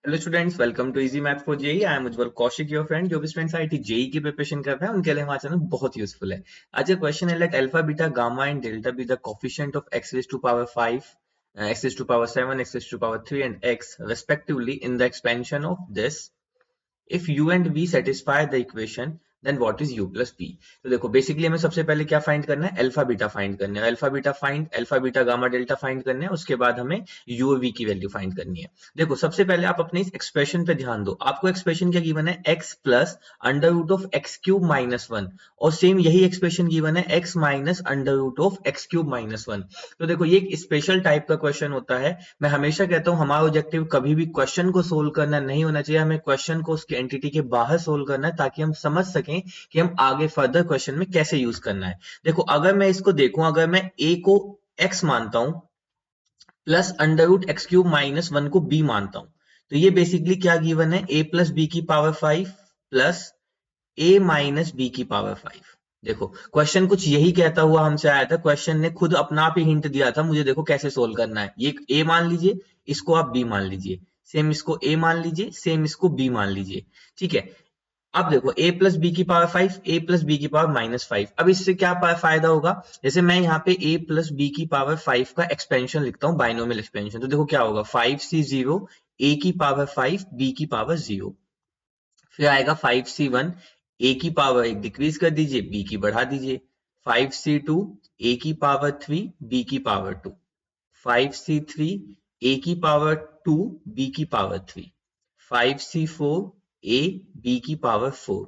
Hello students, welcome to easy math for JEE. I am Ujjwal Kaushik, your friend. जो भी students IIT JEE की preparation कर रहे हैं उनके लिए हमारा चैनल बहुत यूजफुल है। आज का क्वेश्चन है, let alpha beta gamma and delta be the coefficient of x raised to power 5, x raised to power 7, x raised to power 3 and x respectively in the expansion of this if u and v satisfy the equation then what is u plus b। तो देखो basically हमें सबसे पहले क्या find करना है, alpha beta find करना है। Alpha beta gamma delta find करना है, उसके बाद हमें u और v की वैल्यू फाइंड करनी है। देखो सबसे पहले आप अपने इस एक्सप्रेशन पे ध्यान दो। आपको एक्सप्रेशन क्या गिवन है, x plus under root of x cube minus one, और सेम यही एक्सप्रेशन गिवन है x minus under root of x cube minus one. तो देखो ये एक स्पेशल टाइप का क्वेश्चन होता है। मैं हमेशा कहता हूँ हमारा ऑब्जेक्टिव कभी भी क्वेश्चन को सोल्व करना नहीं होना चाहिए, हमें क्वेश्चन को उसके एंटिटी के बाहर सोल्व करना है ताकि हम समझ सकें कि हम आगे फर्दर क्वेश्चन में कैसे यूज करना है। देखो अगर मैं इसको देखूं, अगर मैं a को x मानता हूं plus under root x cube minus one को b मानता हूं, तो ये बेसिकली क्या गिवन है, a प्लस बी की power 5 plus a minus B की पावर 5। देखो क्वेश्चन कुछ यही कहता हुआ हमसे आया था, क्वेश्चन ने खुद अपना आप ही हिंट दिया था मुझे, देखो कैसे सोल्व करना है। ये a मान लीजिए, इसको आप b मान लीजिए, सेम इसको a मान लीजिए, सेम इसको b मान लीजिए। ठीक है, अब देखो a प्लस बी की पावर 5, a प्लस बी की पावर माइनस 5। अब इससे क्या फायदा होगा, जैसे मैं यहाँ पे a प्लस बी की पावर 5 का एक्सपेंशन लिखता हूँ, बाइनोमियल एक्सपेंशन। तो देखो क्या होगा, 5c0 a की पावर 5 b की पावर 0, फिर आएगा 5c1 a की पावर एक डिक्रीज कर दीजिए, b की बढ़ा दीजिए। 5c2 a की पावर 3 b की पावर 2, 5c3 a की पावर 2 b की पावर 3, 5c4 a b की पावर 4,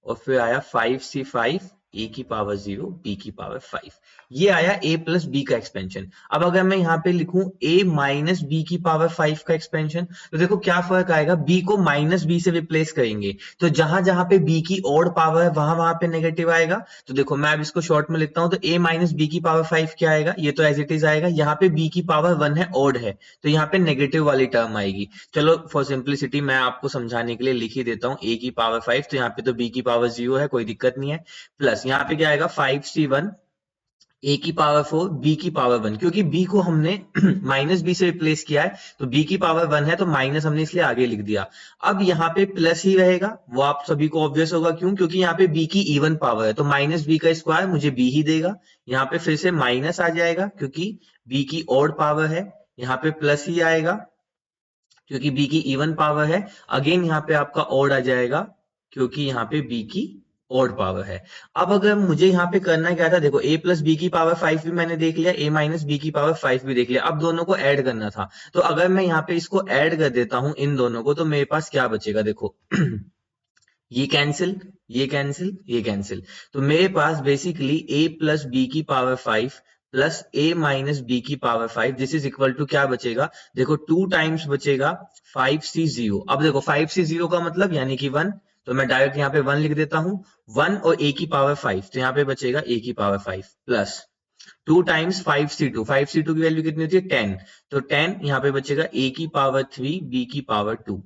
और फिर आया 5c5 a की पावर 0 b की पावर 5। ये आया a प्लस बी का एक्सपेंशन। अब अगर मैं यहाँ पे लिखूं a माइनस बी की पावर 5 का एक्सपेंशन, तो देखो क्या फर्क आएगा, b को माइनस बी से रिप्लेस करेंगे तो जहां जहां पे b की ऑड पावर है वहां वहां पे नेगेटिव आएगा। तो देखो मैं अब इसको शॉर्ट में लिखता हूं, तो a माइनस बी की पावर 5 क्या आएगा, ये तो एज इट इज आएगा। यहाँ पे b की पावर 1 है, ऑड है, तो यहाँ पे नेगेटिव वाली टर्म आएगी। चलो फॉर सिंप्लिसिटी मैं आपको समझाने के लिए लिख ही देता हूँ a की पावर 5, तो यहाँ पे तो b की पावर 0 है, कोई दिक्कत नहीं है। प्लस यहाँ पे क्या आएगा, 5c1 a की पावर 4 b की पावर 1, क्योंकि b को हमने माइनस बी से रिप्लेस किया है तो b की पावर 1 है, तो माइनस हमने इसलिए आगे लिख दिया। अब यहाँ पे प्लस ही रहेगा, वो आप सभी को ऑब्वियस होगा, क्यों, क्योंकि यहाँ पे b की इवन पावर है, तो माइनस बी का स्क्वायर मुझे b ही देगा। यहाँ पे फिर से माइनस आ जाएगा क्योंकि b की ऑड पावर है, यहाँ पे प्लस ही आएगा क्योंकि b की इवन पावर है। अगेन यहाँ पे आपका ऑड आ जाएगा क्योंकि यहाँ पे b की ऑड पावर है। अब अगर मुझे यहाँ पे करना क्या था, देखो a प्लस बी की पावर 5 भी मैंने देख लिया, a माइनस बी की पावर 5 भी देख लिया, अब दोनों को ऐड करना था। तो अगर मैं यहाँ पे इसको ऐड कर देता हूं इन दोनों को, तो मेरे पास क्या बचेगा, देखो ये कैंसिल, ये कैंसिल, ये कैंसिल, तो मेरे पास बेसिकली a प्लस बी की power 5 plus a minus B की power 5, this is equal to क्या बचेगा, देखो 2 टाइम्स बचेगा 5c0। अब देखो 5c0 का मतलब यानी कि 1, तो मैं डायरेक्ट यहाँ पे 1 लिख देता हूं, 1 और a की पावर 5, तो यहाँ पे बचेगा a की power 5 plus 2 times 5c2, 5c2 की वैल्यू कितनी होती है 10, तो 10 यहाँ पे बचेगा a की पावर 3 b की पावर 2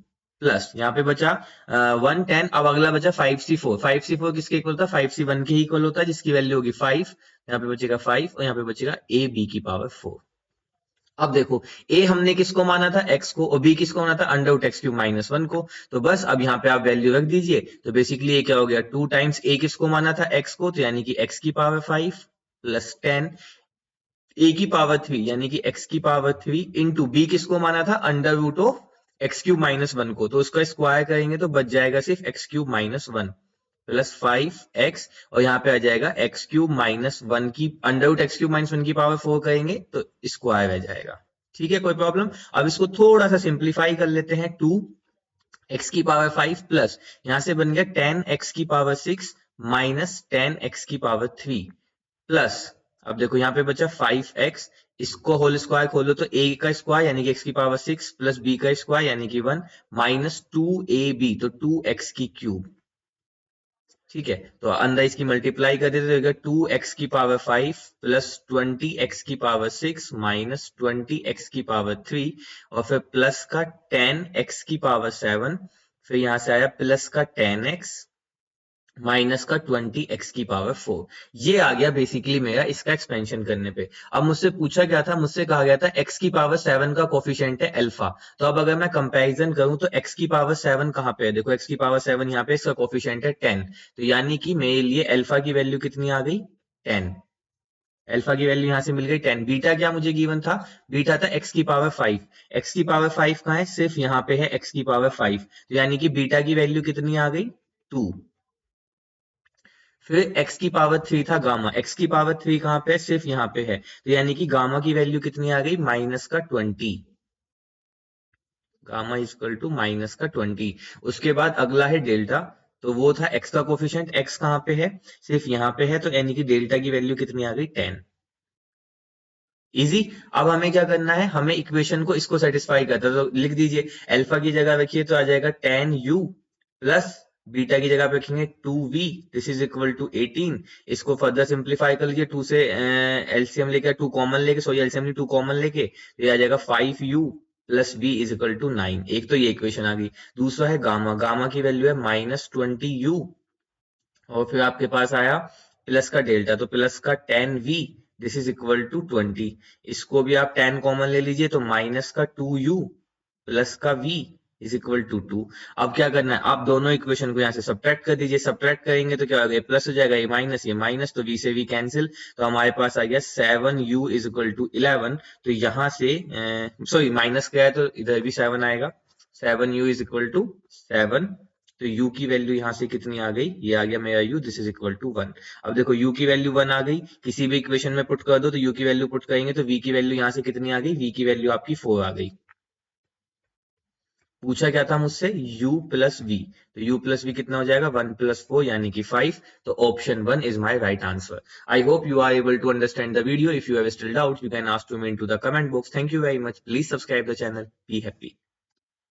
प्लस यहाँ पे बचा 110। अब अगला बचा 5c4, 5c4 किसके इक्वल होता है, 5c1 के इक्वल होता है जिसकी वैल्यू होगी 5, यहाँ पे बचेगा 5 और यहाँ पे बचेगा a b की पावर 4। अब देखो a हमने किसको माना था, x को, और b किसको माना था, under root x cube minus one को। तो बस अब यहाँ पे आप वैल्यू रख दीजिए, तो बेसिकली ये क्या हो गया, 2 टाइम्स a किसको माना था, x को, तो यानी कि x की पावर 5 प्लस 10 a की पावर 3 यानी कि x की पावर 3 इंटू b किसको माना था, under root of x cube minus one को, तो उसका स्क्वायर करेंगे तो बच जाएगा सिर्फ x cube minus one plus 5x, और यहाँ पे आ जाएगा एक्स क्यूब माइनस वन की under root x cube minus one की पावर 4 करेंगे तो स्क्वायर आ जाएगा। ठीक है, कोई प्रॉब्लम। अब इसको थोड़ा सा सिंप्लीफाई कर लेते हैं, 2x की पावर 5 प्लस यहां से बन गया 10x की पावर 6 माइनस 10x की पावर 3 प्लस, अब देखो यहाँ पे बचा 5x, इसको होल स्क्वायर खोलो तो a का स्क्वायर यानी कि x की पावर 6 प्लस b का स्क्वायर यानी कि 1 माइनस 2ab, तो 2x की क्यूब। ठीक है, तो अंदर इसकी मल्टीप्लाई कर देते तो 2x की पावर 5 प्लस 20x की पावर 6 माइनस 20x की पावर 3, और फिर प्लस का 10x की पावर 7, फिर यहां से आया प्लस का 10x माइनस का 20 x की पावर 4। ये आ गया बेसिकली मेरा इसका एक्सपेंशन करने पे। अब मुझसे पूछा क्या था, मुझसे कहा गया था x की पावर 7 का कोफिशिएंट है अल्फा। तो अब अगर मैं कंपैरिजन करूं तो x की पावर 7 कहां पे है, देखो x की पावर 7 यहाँ पे, इसका कोफिशिएंट है 10। तो यानी कि मेरे लिए अल्फा की वैल्यू कितनी आ गई, 10। अल्फा की वैल्यू यहां से मिल गई 10। बीटा क्या मुझे गिवन था, बीटा था x की पावर 5। x की पावर 5 कहां है, सिर्फ यहाँ पे है x की पावर 5। तो यानी कि बीटा की वैल्यू कितनी आ गई, 2। फिर x की पावर 3 था गामा, x की पावर 3 कहां पे है, सिर्फ यहाँ पे है। तो यानी कि गामा की वैल्यू कितनी आ गई, माइनस का 20। गामा इक्वल टू माइनस का 20। उसके बाद अगला है डेल्टा। तो वो था x का कोफिशिएंट, x कहां पे है, सिर्फ यहाँ पे है। तो यानी कि डेल्टा की वैल्यू कितनी आ गई, 10। इजी। अब हमें क्या करना है, हमें इक्वेशन को इसको सेटिस्फाई करता है। तो लिख दीजिए, अल्फा की जगह रखिए तो आ जाएगा 10u प्लस बीटा की जगह पे रखेंगे 2v, this is equal to 18। इसको फर्दर सिंप्लीफाई कर लीजिए, 2 से एलसीएम लेके 2 कॉमन लेके, सॉरी एलसीएम नहीं 2 कॉमन लेके, तो ये आ जाएगा 5u plus v is equal to 9। एक तो ये इक्वेशन आ गई। दूसरा है गामा, गामा की वैल्यू है -20u। और फिर आपके पास आया प्लस का डेल्टा, तो प्लस का 10v, this is equal to 20। इसको भी आप 10 कॉमन ले लीजिए तो माइनस का 2u प्लस का v इज इक्वल टू 2। अब क्या करना है, आप दोनों इक्वेशन को यहाँ से सब्ट्रैक्ट कर दीजिए। सब्ट्रैक्ट करेंगे तो क्या हो गया, प्लस हो जाएगा, ये माइनस, तो v से v कैंसिल। तो हमारे पास आ गया 7u इज इक्वल टू 11। तो यहाँ से सॉरी माइनस क्या है तो इधर भी 7 आएगा, 7u इज इक्वल टू 7। तो u की वैल्यू यहां से कितनी आ गई, ये आ गया मेरा u, this is equal to 1। अब देखो u की वैल्यू 1 आ गई, किसी भी इक्वेशन में पुट कर दो तो u की वैल्यू पुट करेंगे तो v की वैल्यू यहां से कितनी आ गई, v की वैल्यू आपकी 4 आ गई। पूछा क्या था मुझसे, u प्लस v। तो u प्लस v कितना हो जाएगा, 1 प्लस 4 यानी कि 5। तो option 1 is my right answer. I hope you are able to understand the video. If you have still doubt you can ask to me into the comment box. Thank you very much. Please subscribe the channel. Be happy.